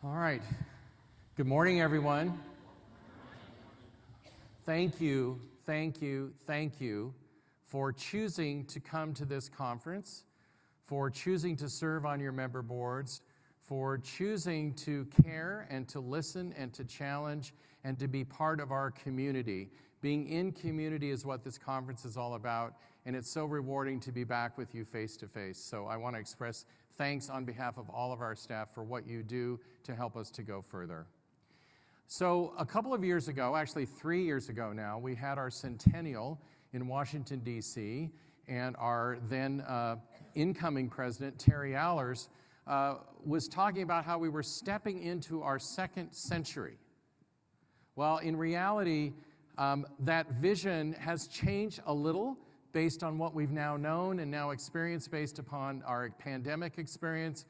All right. Good morning, everyone. Thank you for choosing to come to this conference, for choosing to serve on your member boards, for choosing to care and to listen and to challenge and to be part of our community. Being in community is what this conference is all about, and it's so rewarding to be back with you face to face. So I want to express thanks on behalf of all of our staff for what you do to help us to go further. So a couple of years ago, actually 3 years ago now, we had our centennial in Washington, D.C., and our then incoming president, Terry Allers, was talking about how we were stepping into our second century. Well, in reality, that vision has changed a little based on what we've now known and now experienced based upon our pandemic experience,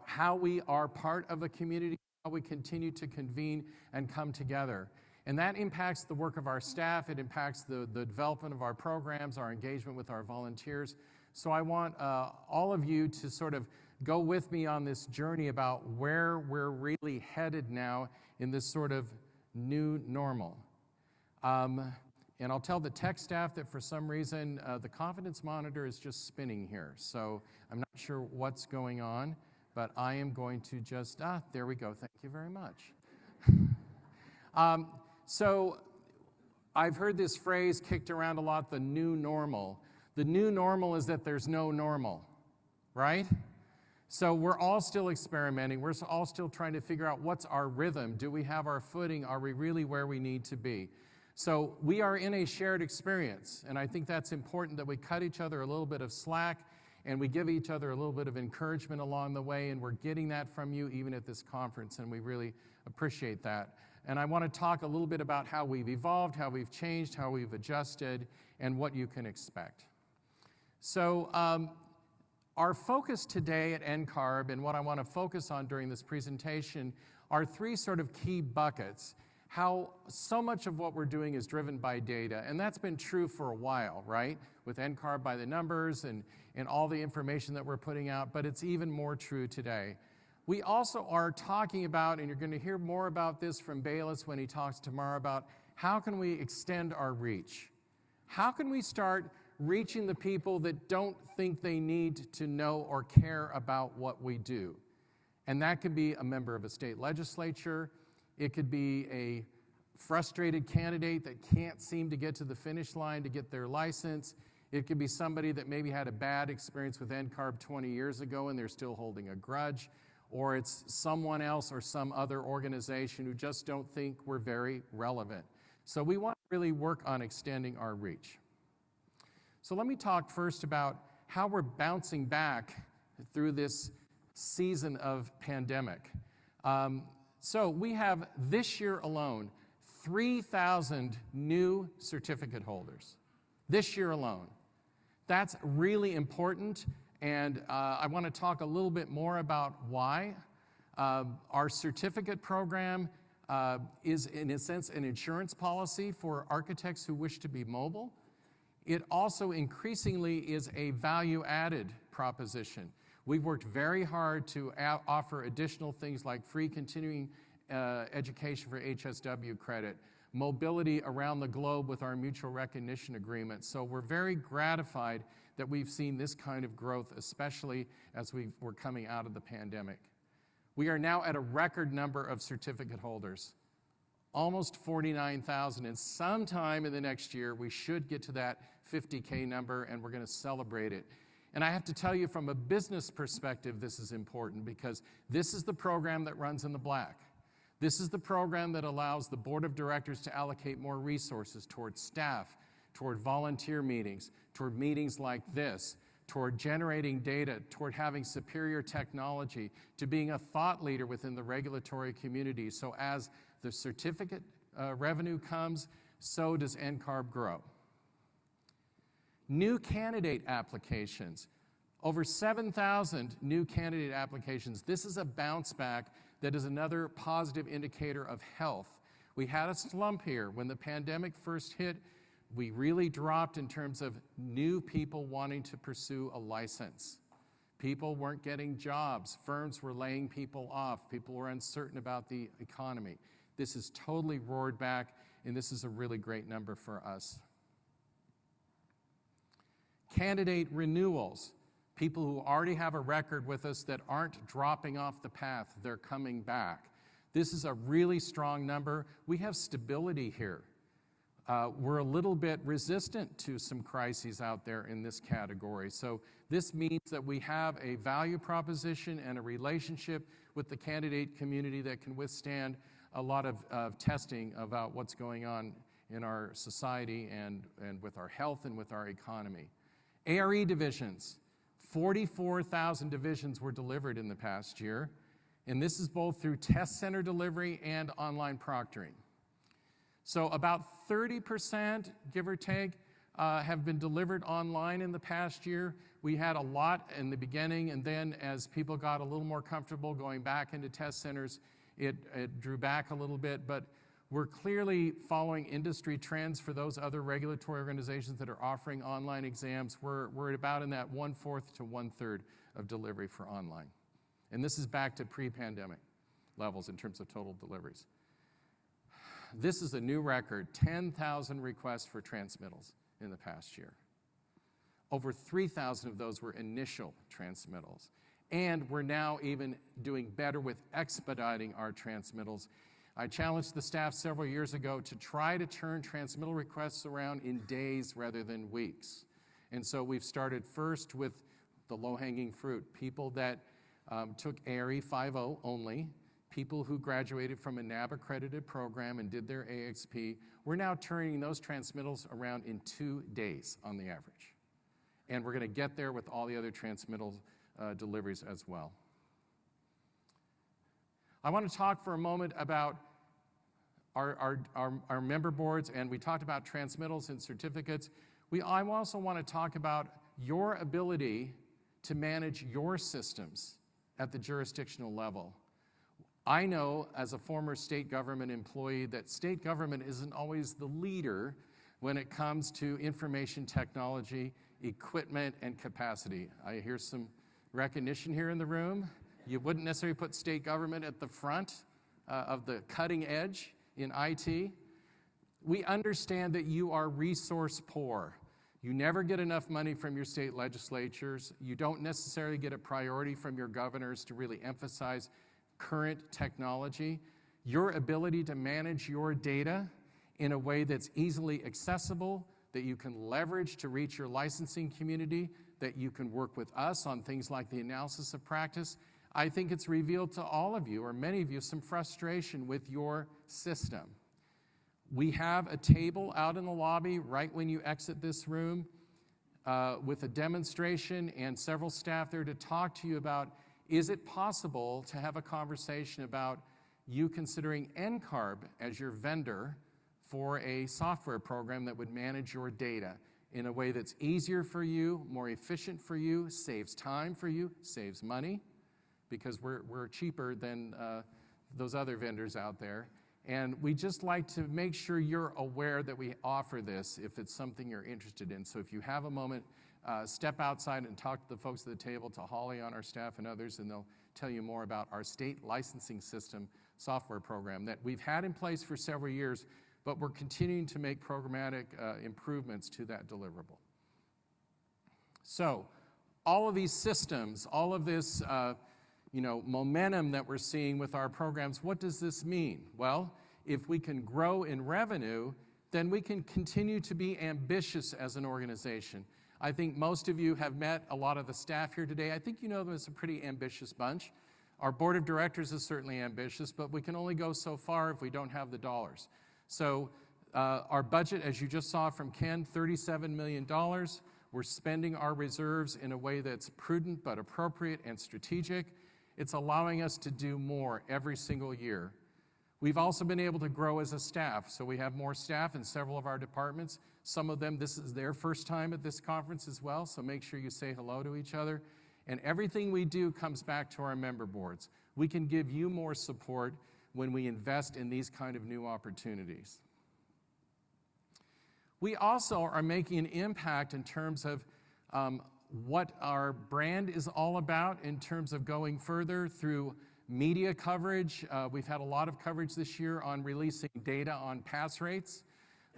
how we are part of a community, how we continue to convene and come together. And that impacts the work of our staff, it impacts the development of our programs, our engagement with our volunteers. So I want all of you to sort of go with me on this journey about where we're really headed now in this sort of new normal. And I'll tell the tech staff that for some reason the confidence monitor is just spinning here. So I'm not sure what's going on, but I am going to just, there we go, thank you very much. So I've heard this phrase kicked around a lot, the new normal. The new normal is that there's no normal, right? So we're all still experimenting. We're all still trying to figure out what's our rhythm. Do we have our footing? Are we really where we need to be? So we are in a shared experience, and I think that's important that we cut each other a little bit of slack and we give each other a little bit of encouragement along the way, and we're getting that from you even at this conference, and we really appreciate that. And I want to talk a little bit about how we've evolved, how we've changed, how we've adjusted, and what you can expect. So our focus today at NCARB, and what I want to focus on during this presentation, are three sort of key buckets. How so much of what we're doing is driven by data, and that's been true for a while, right? With NCARB by the numbers and all the information that we're putting out, but it's even more true today. We also are talking about, and you're going to hear more about this from Bayless when he talks tomorrow, about how can we extend our reach? How can we start reaching the people that don't think they need to know or care about what we do? And that could be a member of a state legislature. It could be a frustrated candidate that can't seem to get to the finish line to get their license. It could be somebody that maybe had a bad experience with NCARB 20 years ago and they're still holding a grudge. Or it's someone else or some other organization who just don't think we're very relevant. So we want to really work on extending our reach. So let me talk first about how we're bouncing back through this season of pandemic. So we have this year alone 3,000 new certificate holders. This year alone. That's really important, and I want to talk a little bit more about why. Our certificate program is, in a sense, an insurance policy for architects who wish to be mobile. It also increasingly is a value-added proposition. We've worked very hard to offer additional things like free continuing education for HSW credit, mobility around the globe with our mutual recognition agreement. So we're very gratified that we've seen this kind of growth, especially as we're coming out of the pandemic. We are now at a record number of certificate holders, almost 49,000, and sometime in the next year we should get to that 50K number, and we're going to celebrate it. And I have to tell you, from a business perspective, this is important because this is the program that runs in the black. This is the program that allows the board of directors to allocate more resources toward staff, toward volunteer meetings, toward meetings like this, toward generating data, toward having superior technology, to being a thought leader within the regulatory community. So as the certificate revenue comes, so does NCARB grow. New candidate applications, over 7,000 new candidate applications. This is a bounce back that is another positive indicator of health. We had a slump here. When the pandemic first hit, we really dropped in terms of new people wanting to pursue a license. People weren't getting jobs. Firms were laying people off. People were uncertain about the economy. This has totally roared back, and this is a really great number for us. Candidate renewals. People who already have a record with us that aren't dropping off the path, they're coming back. This is a really strong number. We have stability here. We're a little bit resistant to some crises out there in this category. So this means that we have a value proposition and a relationship with the candidate community that can withstand a lot of testing about what's going on in our society and with our health and with our economy. ARE divisions. 44,000 divisions were delivered in the past year, and this is both through test center delivery and online proctoring. So about 30%, give or take, have been delivered online in the past year. We had a lot in the beginning, and then as people got a little more comfortable going back into test centers, it drew back a little bit, but we're clearly following industry trends for those other regulatory organizations that are offering online exams. We're at about in that 1/4 to 1/3 of delivery for online. And this is back to pre-pandemic levels in terms of total deliveries. This is a new record, 10,000 requests for transmittals in the past year. Over 3,000 of those were initial transmittals. And we're now even doing better with expediting our transmittals. I challenged the staff several years ago to try to turn transmittal requests around in days rather than weeks. And so we've started first with the low-hanging fruit, people that took ARE 5.0 only, people who graduated from a NAB-accredited program and did their AXP. We're now turning those transmittals around in 2 days on the average. And we're going to get there with all the other transmittal deliveries as well. I want to talk for a moment about our member boards, and we talked about transmittals and certificates. I also want to talk about your ability to manage your systems at the jurisdictional level. I know as a former state government employee that state government isn't always the leader when it comes to information technology, equipment, and capacity. I hear some recognition here in the room. You wouldn't necessarily put state government at the front of the cutting edge in IT. We understand that you are resource poor. You never get enough money from your state legislatures. You don't necessarily get a priority from your governors to really emphasize current technology. Your ability to manage your data in a way that's easily accessible, that you can leverage to reach your licensing community, that you can work with us on things like the analysis of practice. I think it's revealed to all of you, or many of you, some frustration with your system. We have a table out in the lobby right when you exit this room with a demonstration and several staff there to talk to you about, is it possible to have a conversation about you considering NCARB as your vendor for a software program that would manage your data in a way that's easier for you, more efficient for you, saves time for you, saves money, because we're cheaper than those other vendors out there. And we just like to make sure you're aware that we offer this if it's something you're interested in. So if you have a moment, step outside and talk to the folks at the table, to Holly on our staff and others, and they'll tell you more about our state licensing system software program that we've had in place for several years, but we're continuing to make programmatic improvements to that deliverable. So all of these systems, all of this momentum that we're seeing with our programs, what does this mean? Well, if we can grow in revenue, then we can continue to be ambitious as an organization. I think most of you have met a lot of the staff here today. I think you know them as a pretty ambitious bunch. Our board of directors is certainly ambitious, but we can only go so far if we don't have the dollars. So our budget, as you just saw from Ken, $37 million. We're spending our reserves in a way that's prudent but appropriate and strategic. It's allowing us to do more every single year. We've also been able to grow as a staff, so we have more staff in several of our departments. Some of them, this is their first time at this conference as well, so make sure you say hello to each other. And everything we do comes back to our member boards. We can give you more support when we invest in these kind of new opportunities. We also are making an impact in terms of what our brand is all about in terms of going further through media coverage. We've had a lot of coverage this year on releasing data on pass rates.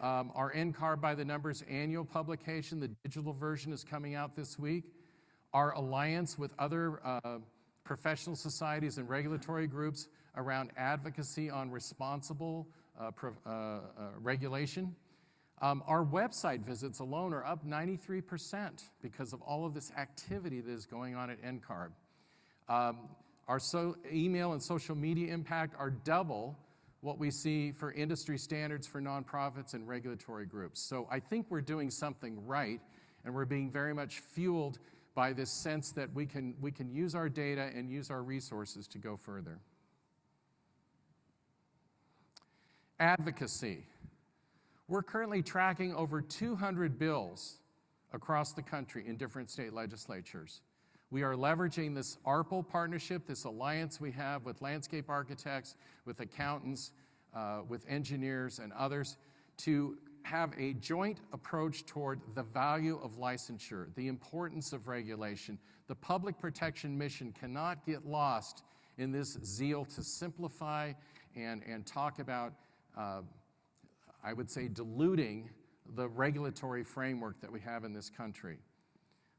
Our NCARB by the Numbers annual publication, the digital version, is coming out this week. Our alliance with other professional societies and regulatory groups around advocacy on responsible regulation. Our website visits alone are up 93% because of all of this activity that is going on at NCARB. Our email and social media impact are double what we see for industry standards for nonprofits and regulatory groups. So I think we're doing something right, and we're being very much fueled by this sense that we can use our data and use our resources to go further. Advocacy. We're currently tracking over 200 bills across the country in different state legislatures. We are leveraging this ARPL partnership, this alliance we have with landscape architects, with accountants, with engineers and others, to have a joint approach toward the value of licensure, the importance of regulation. The public protection mission cannot get lost in this zeal to simplify and talk about, I would say, diluting the regulatory framework that we have in this country.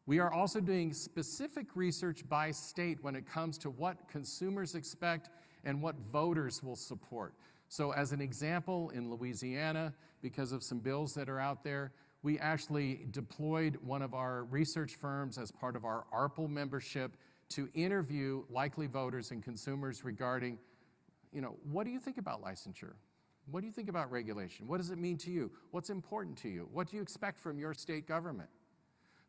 We are also doing specific research by state when it comes to what consumers expect and what voters will support. So as an example, in Louisiana, because of some bills that are out there, we actually deployed one of our research firms as part of our ARPL membership to interview likely voters and consumers regarding, what do you think about licensure? What do you think about regulation? What does it mean to you? What's important to you? What do you expect from your state government?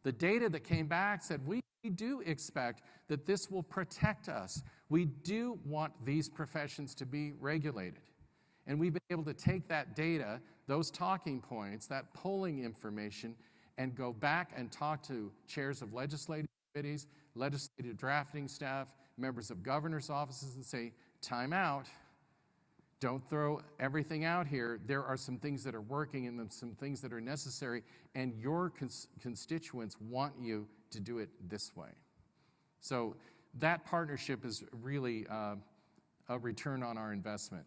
The data that came back said we do expect that this will protect us. We do want these professions to be regulated. And we've been able to take that data, those talking points, that polling information, and go back and talk to chairs of legislative committees, legislative drafting staff, members of governor's offices, and say, time out. Don't throw everything out here. There are some things that are working and some things that are necessary, and your constituents want you to do it this way. So that partnership is really a return on our investment.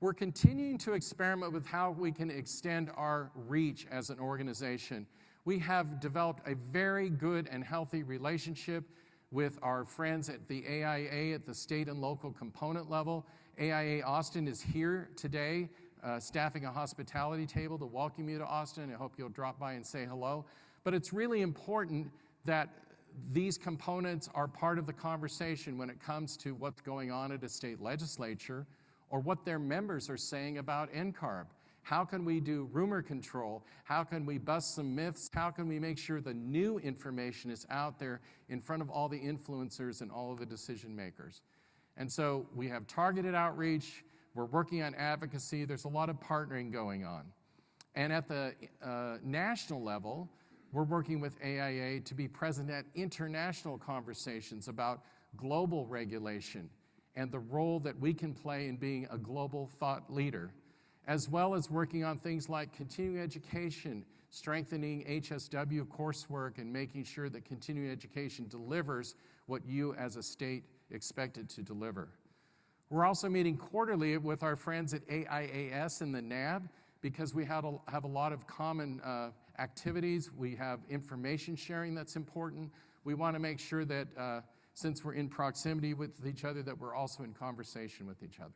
We're continuing to experiment with how we can extend our reach as an organization. We have developed a very good and healthy relationship with our friends at the AIA at the state and local component level. AIA Austin is here today, staffing a hospitality table to welcome you to Austin. I hope you'll drop by and say hello. But it's really important that these components are part of the conversation when it comes to what's going on at a state legislature or what their members are saying about NCARB. How can we do rumor control? How can we bust some myths? How can we make sure the new information is out there in front of all the influencers and all of the decision makers? And so we have targeted outreach. We're working on advocacy. There's a lot of partnering going on. And at the national level, we're working with AIA to be present at international conversations about global regulation and the role that we can play in being a global thought leader, as well as working on things like continuing education, strengthening HSW coursework, and making sure that continuing education delivers what you as a state expect it to deliver. We're also meeting quarterly with our friends at AIAS and the NAB because we have a lot of common activities. We have information sharing that's important. We want to make sure that since we're in proximity with each other, that we're also in conversation with each other.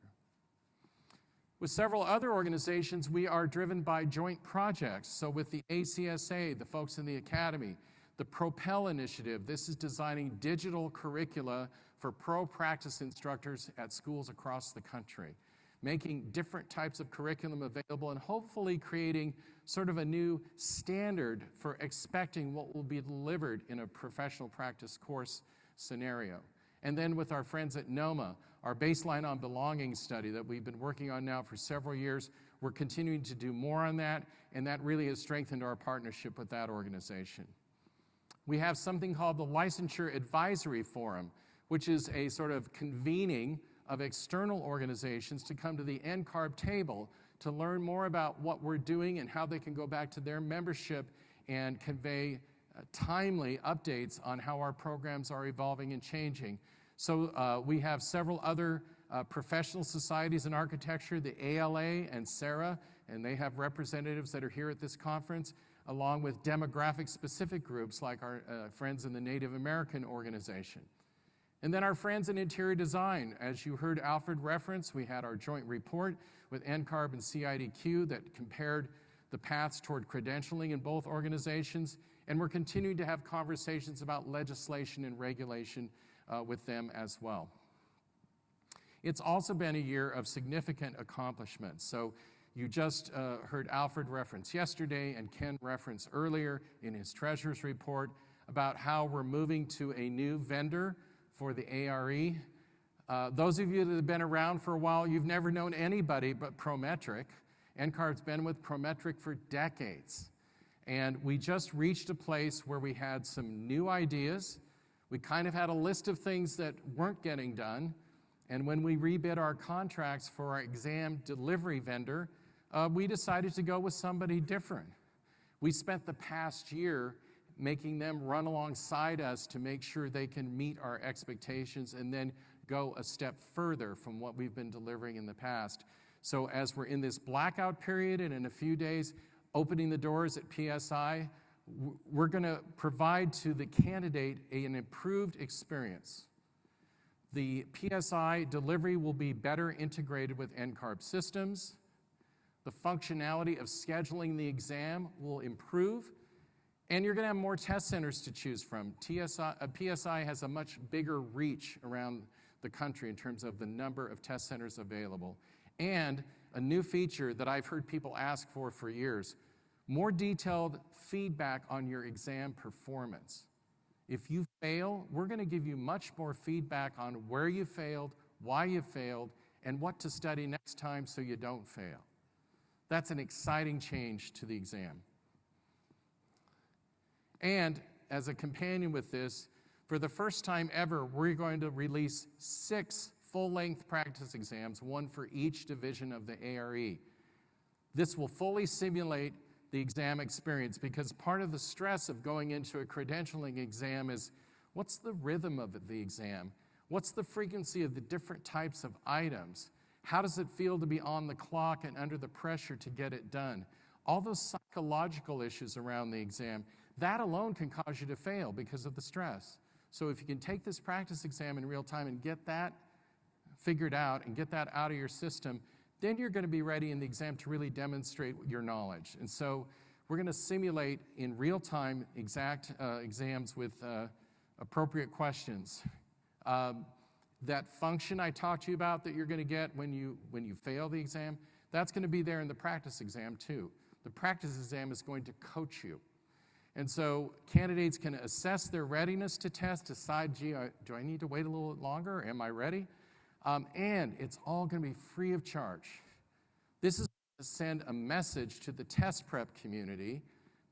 With several other organizations, we are driven by joint projects. So with the ACSA, the folks in the Academy, the Propel Initiative, this is designing digital curricula for pro-practice instructors at schools across the country, making different types of curriculum available and hopefully creating sort of a new standard for expecting what will be delivered in a professional practice course scenario. And then with our friends at NOMA, our Baseline on Belonging study that we've been working on now for several years, we're continuing to do more on that, and that really has strengthened our partnership with that organization. We have something called the Licensure Advisory Forum, which is a sort of convening of external organizations to come to the NCARB table to learn more about what we're doing and how they can go back to their membership and convey timely updates on how our programs are evolving and changing. So we have several other professional societies in architecture, the ALA and SARA, and they have representatives that are here at this conference, along with demographic-specific groups like our friends in the Native American organization. And then our friends in interior design. As you heard Alfred reference, we had our joint report with NCARB and CIDQ that compared the paths toward credentialing in both organizations, and we're continuing to have conversations about legislation and regulation with them as well. It's also been a year of significant accomplishments. So you just heard Alfred reference yesterday and Ken reference earlier in his treasurer's report about how we're moving to a new vendor for the ARE. Those of you that have been around for a while, you've never known anybody but Prometric. NCARB's been with Prometric for decades. And we just reached a place where we had some new ideas. We kind of had a list of things that weren't getting done. And when we rebid our contracts for our exam delivery vendor, we decided to go with somebody different. We spent the past year making them run alongside us to make sure they can meet our expectations and then go a step further from what we've been delivering in the past. So as we're in this blackout period and in a few days opening the doors at PSI, we're going to provide to the candidate an improved experience. The PSI delivery will be better integrated with NCARB systems. The functionality of scheduling the exam will improve, and you're going to have more test centers to choose from. PSI has a much bigger reach around the country in terms of the number of test centers available. And a new feature that I've heard people ask for years, more detailed feedback on your exam performance. If you fail, we're going to give you much more feedback on where you failed, why you failed, and what to study next time so you don't fail. That's an exciting change to the exam. And as a companion with this, for the first time ever, we're going to release 6 full-length practice exams, 1 for each division of the ARE. This will fully simulate the exam experience, because part of the stress of going into a credentialing exam is, what's the rhythm of the exam? What's the frequency of the different types of items? How does it feel to be on the clock and under the pressure to get it done? All those psychological issues around the exam, that alone can cause you to fail because of the stress. So if you can take this practice exam in real time and get that figured out and get that out of your system, then you're going to be ready in the exam to really demonstrate your knowledge. And so we're going to simulate in real time exact exams with appropriate questions. That function I talked to you about that you're going to get when you fail the exam, that's going to be there in the practice exam too. The practice exam is going to coach you. And so candidates can assess their readiness to test, decide, gee, do I need to wait a little longer? Am I ready? And it's all going to be free of charge. This is to send a message to the test prep community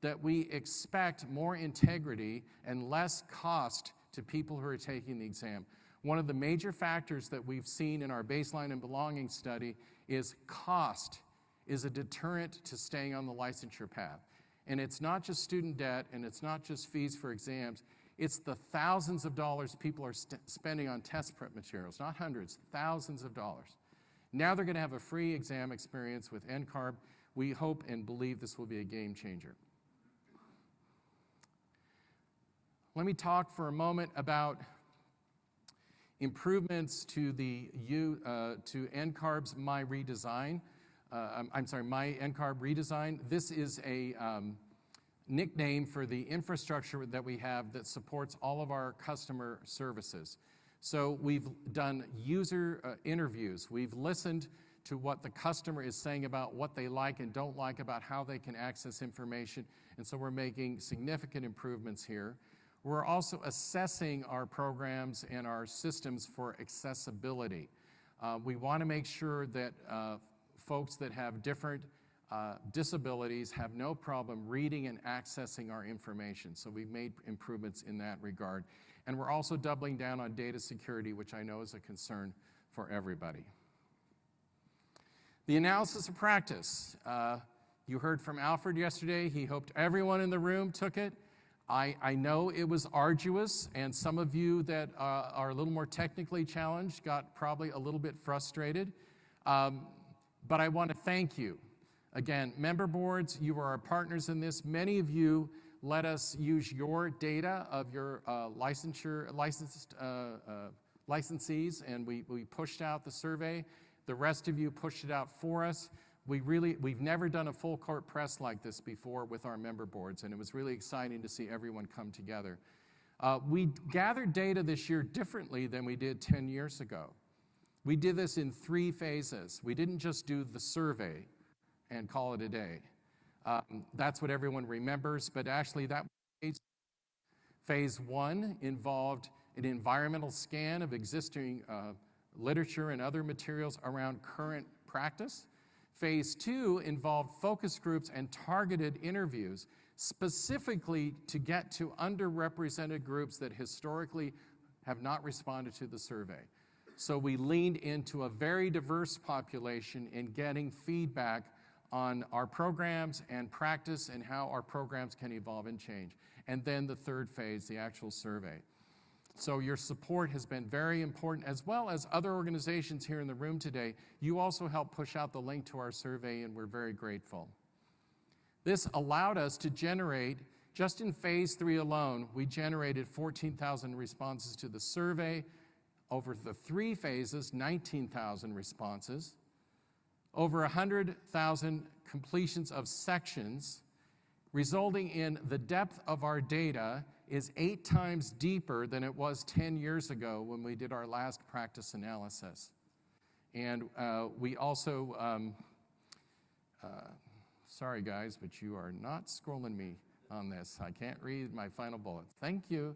that we expect more integrity and less cost to people who are taking the exam. One of the major factors that we've seen in our baseline and belonging study is cost is a deterrent to staying on the licensure path. And it's not just student debt, and it's not just fees for exams. It's the thousands of dollars people are spending on test prep materials, not hundreds, thousands of dollars. Now they're going to have a free exam experience with NCARB. We hope and believe this will be a game changer. Let me talk for a moment about improvements to NCARB's My NCARB redesign. This is a nickname for the infrastructure that we have that supports all of our customer services. So we've done user interviews. We've listened to what the customer is saying about what they like and don't like about how they can access information. And so we're making significant improvements here. We're also assessing our programs and our systems for accessibility. We want to make sure that folks that have different disabilities have no problem reading and accessing our information. So we've made improvements in that regard. And we're also doubling down on data security, which I know is a concern for everybody. The analysis of practice. You heard from Alfred yesterday. He hoped everyone in the room took it. I know it was arduous, and some of you that are a little more technically challenged got probably a little bit frustrated, but I want to thank you. Again, member boards, you are our partners in this. Many of you let us use your data of your licensed licensees, and we pushed out the survey. The rest of you pushed it out for us. We've never done a full court press like this before with our member boards, and it was really exciting to see everyone come together. We gathered data this year differently than we did 10 years ago. We did this in 3 phases. We didn't just do the survey and call it a day. That's what everyone remembers, but actually that phase 1 involved an environmental scan of existing literature and other materials around current practice. Phase 2 involved focus groups and targeted interviews, specifically to get to underrepresented groups that historically have not responded to the survey. So we leaned into a very diverse population in getting feedback on our programs and practice and how our programs can evolve and change. And then the 3rd phase, the actual survey. So your support has been very important, as well as other organizations here in the room today. You also helped push out the link to our survey, and we're very grateful. This allowed us to generate, just in phase 3 alone, we generated 14,000 responses to the survey. Over the 3 phases, 19,000 responses. Over 100,000 completions of sections, resulting in the depth of our data is 8 times deeper than it was 10 years ago when we did our last practice analysis. And we also, sorry guys, but you are not scrolling me on this. I can't read my final bullet. Thank you.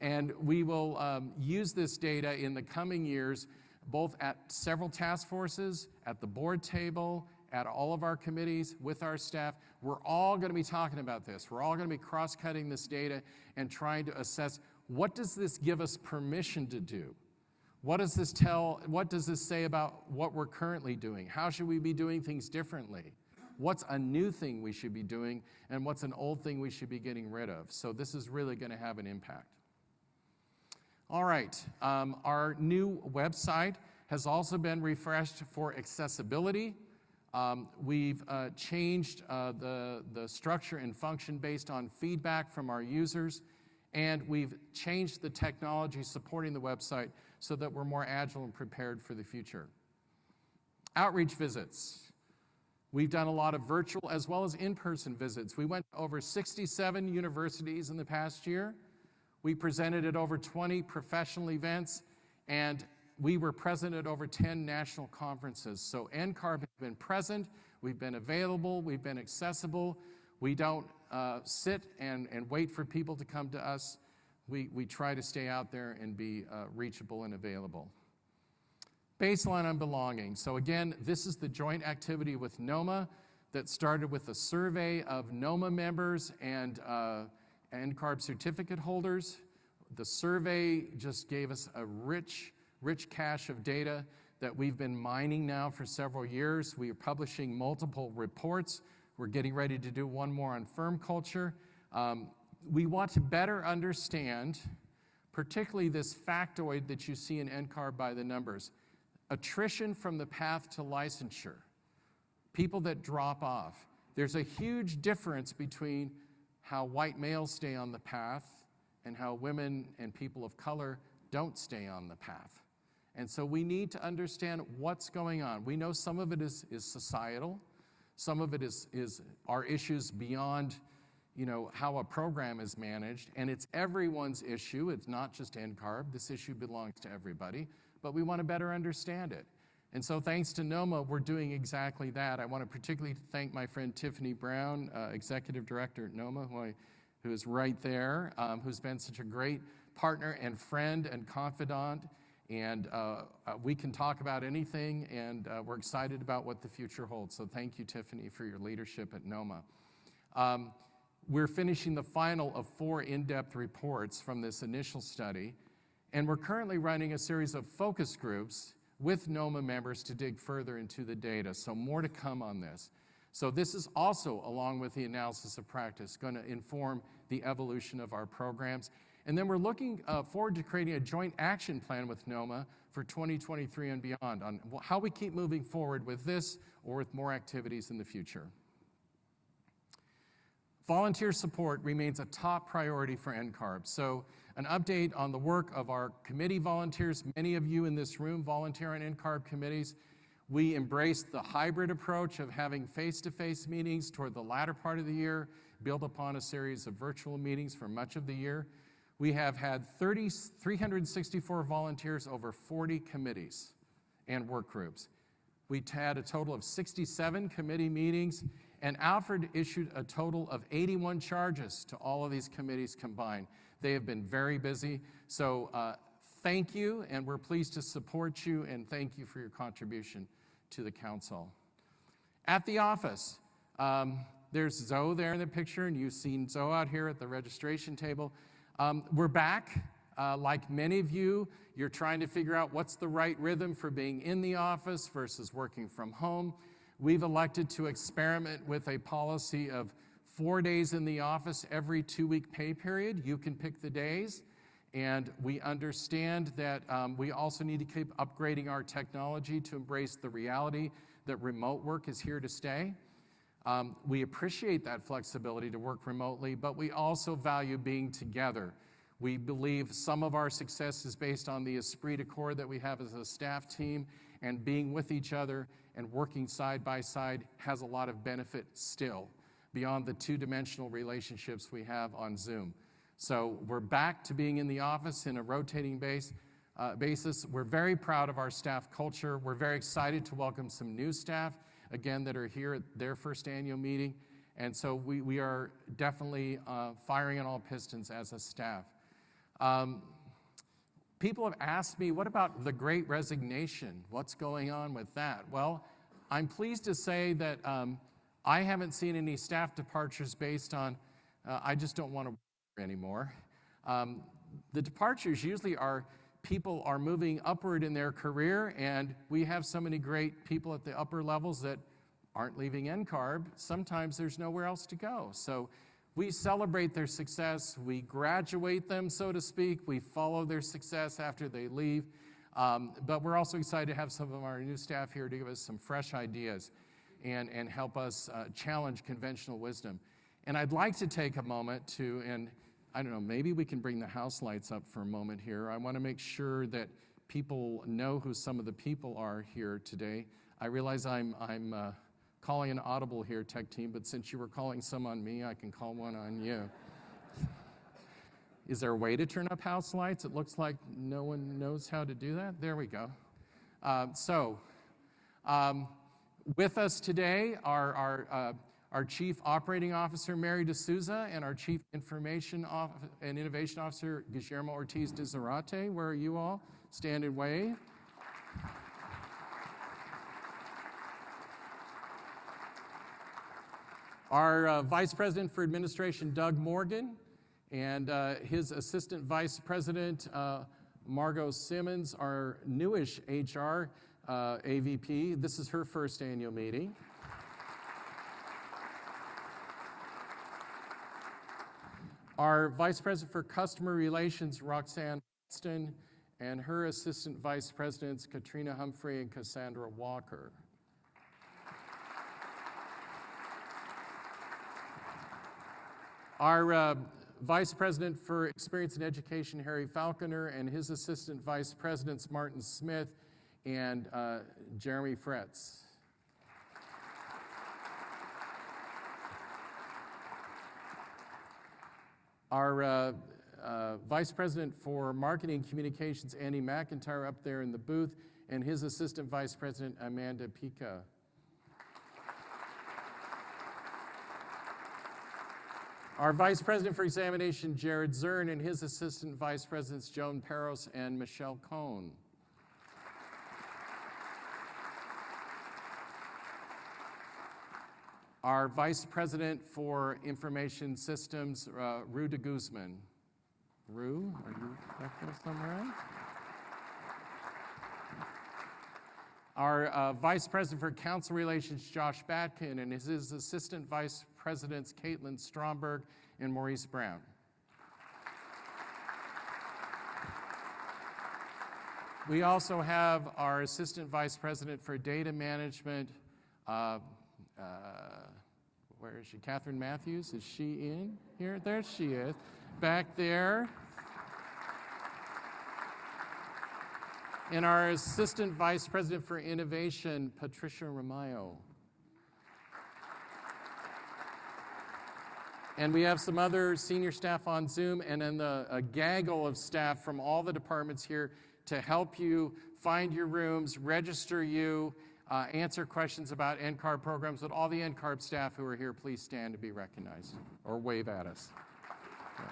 And we will use this data in the coming years, both at several task forces, at the board table, at all of our committees, with our staff. We're all going to be talking about this. We're all going to be cross-cutting this data and trying to assess, what does this give us permission to do? What does this tell, what does this say about what we're currently doing? How should we be doing things differently? What's a new thing we should be doing, and what's an old thing we should be getting rid of? So this is really going to have an impact. All right, our new website has also been refreshed for accessibility. We've changed the structure and function based on feedback from our users, and we've changed the technology supporting the website so that we're more agile and prepared for the future. Outreach visits. We've done a lot of virtual as well as in-person visits. We went to over 67 universities in the past year. We presented at over 20 professional events, and we were present at over 10 national conferences. So NCARB has been present, we've been available, we've been accessible. We don't sit and wait for people to come to us. We try to stay out there and be reachable and available. Baseline on belonging. So again, this is the joint activity with NOMA that started with a survey of NOMA members and NCARB certificate holders. The survey just gave us a rich cache of data that we've been mining now for several years. We are publishing multiple reports. We're getting ready to do one more on firm culture. We want to better understand, particularly this factoid that you see in NCARB by the numbers. Attrition from the path to licensure, people that drop off. There's a huge difference between how white males stay on the path and how women and people of color don't stay on the path. And so we need to understand what's going on. We know some of it is societal. Some of it is our issues beyond, how a program is managed. And it's everyone's issue. It's not just NCARB. This issue belongs to everybody. But we want to better understand it. And so thanks to NOMA, we're doing exactly that. I want to particularly thank my friend Tiffany Brown, Executive Director at NOMA, who is right there, who's been such a great partner and friend and confidant. And we can talk about anything, and we're excited about what the future holds. So thank you, Tiffany, for your leadership at NOMA. We're finishing the final of 4 in-depth reports from this initial study, and we're currently running a series of focus groups with NOMA members to dig further into the data, so more to come on this. So this is also, along with the analysis of practice, going to inform the evolution of our programs. And then we're looking forward to creating a joint action plan with NOMA for 2023 and beyond on how we keep moving forward with this or with more activities in the future. Volunteer support remains a top priority for NCARB. So an update on the work of our committee volunteers. Many of you in this room volunteer on NCARB committees. We embraced the hybrid approach of having face-to-face meetings toward the latter part of the year, build upon a series of virtual meetings for much of the year. We have had 364 volunteers over 40 committees and work groups. We had a total of 67 committee meetings, and Alfred issued a total of 81 charges to all of these committees combined. They have been very busy, so thank you, and we're pleased to support you, and thank you for your contribution to the council. At the office, there's Zoe there in the picture, and you've seen Zoe out here at the registration table. We're back. Like many of you, you're trying to figure out what's the right rhythm for being in the office versus working from home. We've elected to experiment with a policy of 4 days in the office every 2-week pay period. You can pick the days. And we understand that we also need to keep upgrading our technology to embrace the reality that remote work is here to stay. We appreciate that flexibility to work remotely, but we also value being together. We believe some of our success is based on the esprit de corps that we have as a staff team, and being with each other and working side by side has a lot of benefit still, beyond the two-dimensional relationships we have on Zoom. So we're back to being in the office in a rotating basis. We're very proud of our staff culture. We're very excited to welcome some new staff, again, that are here at their first annual meeting. And so we are definitely firing on all pistons as a staff. People have asked me, what about the Great Resignation? What's going on with that? Well, I'm pleased to say that I haven't seen any staff departures based on, I just don't want to work anymore. The departures usually are people are moving upward in their career, and we have so many great people at the upper levels that aren't leaving NCARB. Sometimes there's nowhere else to go. So we celebrate their success. We graduate them, so to speak. We follow their success after they leave. But we're also excited to have some of our new staff here to give us some fresh ideas and help us challenge conventional wisdom. And I'd like to take a moment to, and I don't know, maybe we can bring the house lights up for a moment here. I want to make sure that people know who some of the people are here today. I realize I'm calling an audible here, tech team, but since you were calling some on me, I can call one on you. Is there a way to turn up house lights? It looks like no one knows how to do that. There we go. With us today are our Chief Operating Officer, Mary D'Souza, and our Chief Information and Innovation Officer, Guillermo Ortiz de Zarate. Where are you all? Stand and wave. Our Vice President for Administration, Doug Morgan, and his Assistant Vice President, Margot Simmons, our newish HR AVP. This is her first annual meeting. Our Vice President for Customer Relations, Roxanne Austin, and her Assistant Vice Presidents, Katrina Humphrey and Cassandra Walker. Our Vice President for Experience and Education, Harry Falconer, and his Assistant Vice Presidents, Martin Smith and Jeremy Fretz. Our Vice President for Marketing and Communications, Andy McIntyre, up there in the booth, and his Assistant Vice President, Amanda Pica. Our Vice President for Examination, Jared Zern, and his Assistant Vice Presidents, Joan Peros and Michelle Cohn. Our Vice President for Information Systems, Rue de Guzman. Rue, are you back there somewhere? Our Vice President for Council Relations, Josh Batkin, and his Assistant Vice Presidents, Caitlin Stromberg and Maurice Brown. We also have our Assistant Vice President for Data Management, where is she? Catherine Matthews, is she in here? There she is, back there. And our Assistant Vice President for Innovation, Patricia Ramayo. And we have some other senior staff on Zoom, and then a gaggle of staff from all the departments here to help you find your rooms, register you, answer questions about NCARB programs. But all the NCARB staff who are here, please stand to be recognized or wave at us. Yeah.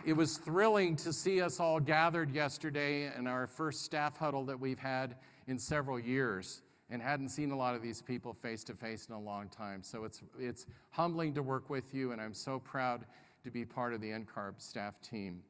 It was thrilling to see us all gathered yesterday in our first staff huddle that we've had in several years, and hadn't seen a lot of these people face to face in a long time. So it's humbling to work with you, and I'm so proud to be part of the NCARB staff team.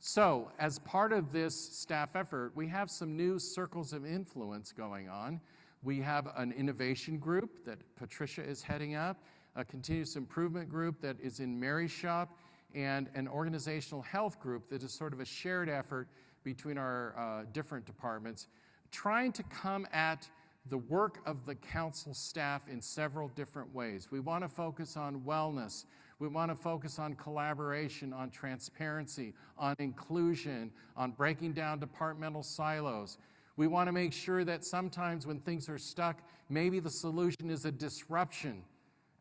So as part of this staff effort, we have some new circles of influence going on. We have an innovation group that Patricia is heading up, a continuous improvement group that is in Mary's shop, and an organizational health group that is sort of a shared effort between our different departments, trying to come at the work of the council staff in several different ways. We want to focus on wellness. We want to focus on collaboration, on transparency, on inclusion, on breaking down departmental silos. We want to make sure that sometimes when things are stuck, maybe the solution is a disruption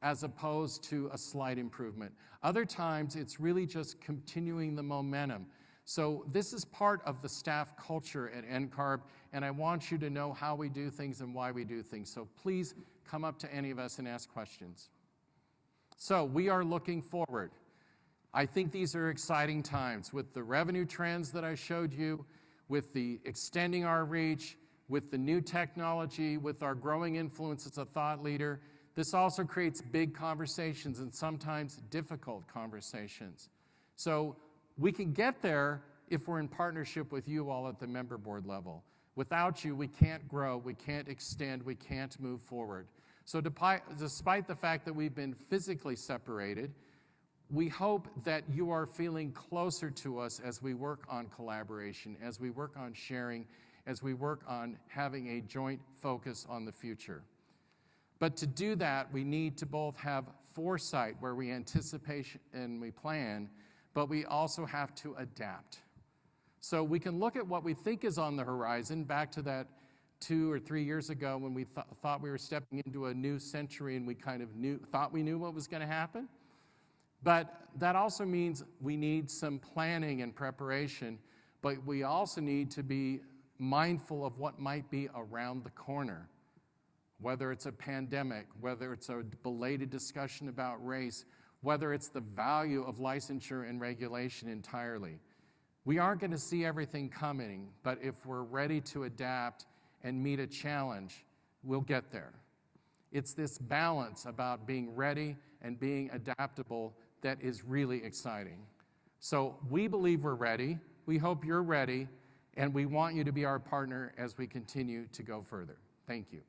as opposed to a slight improvement. Other times, it's really just continuing the momentum. So this is part of the staff culture at NCARB, and I want you to know how we do things and why we do things. So please come up to any of us and ask questions. So we are looking forward. I think these are exciting times with the revenue trends that I showed you, with the extending our reach, with the new technology, with our growing influence as a thought leader. This also creates big conversations and sometimes difficult conversations. So we can get there if we're in partnership with you all at the member board level. Without you, we can't grow, we can't extend, we can't move forward. So despite the fact that we've been physically separated, we hope that you are feeling closer to us as we work on collaboration, as we work on sharing, as we work on having a joint focus on the future. But to do that, we need to both have foresight where we anticipate and we plan, but we also have to adapt. So we can look at what we think is on the horizon, back to that 2 or 3 years ago when we thought we were stepping into a new century and we kind of thought we knew what was going to happen. But that also means we need some planning and preparation, but we also need to be mindful of what might be around the corner. Whether it's a pandemic, whether it's a belated discussion about race, whether it's the value of licensure and regulation entirely. We aren't going to see everything coming, but if we're ready to adapt and meet a challenge, we'll get there. It's this balance about being ready and being adaptable that is really exciting. So we believe we're ready, we hope you're ready, and we want you to be our partner as we continue to go further. Thank you.